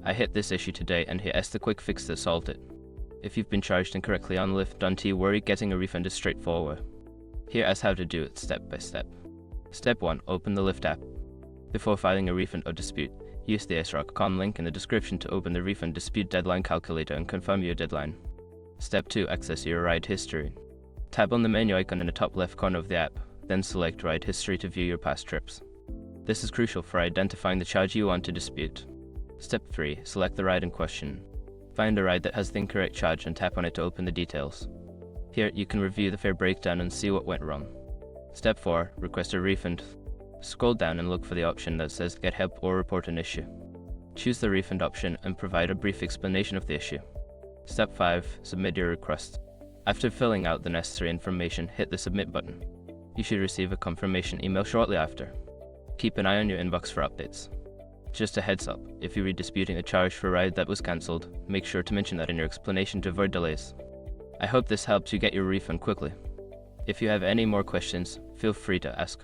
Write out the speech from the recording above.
I hit this issue today and here's the quick fix that solved it. If you've been charged incorrectly on Lyft, don't you worry, getting a refund is straightforward. Here is how to do it step by step. Step 1. Open the Lyft app. Before filing a refund or dispute, use the AceRock.com link in the description to open the refund dispute deadline calculator and confirm your deadline. Step 2. Access your ride history. Tap on the menu icon in the top left corner of the app, then select Ride History to view your past trips. This is crucial for identifying the charge you want to dispute. Step 3. Select the ride in question. Find a ride that has the incorrect charge and tap on it to open the details. Here you can review the fare breakdown and see what went wrong. Step 4. Request a refund. Scroll down and look for the option that says Get Help or Report an Issue. Choose the refund option and provide a brief explanation of the issue. Step 5. Submit your request. After filling out the necessary information, hit the Submit button. You should receive a confirmation email shortly after. Keep an eye on your inbox for updates. Just a heads up, if you're disputing a charge for a ride that was cancelled, make sure to mention that in your explanation to avoid delays. I hope this helps you get your refund quickly. If you have any more questions, feel free to ask.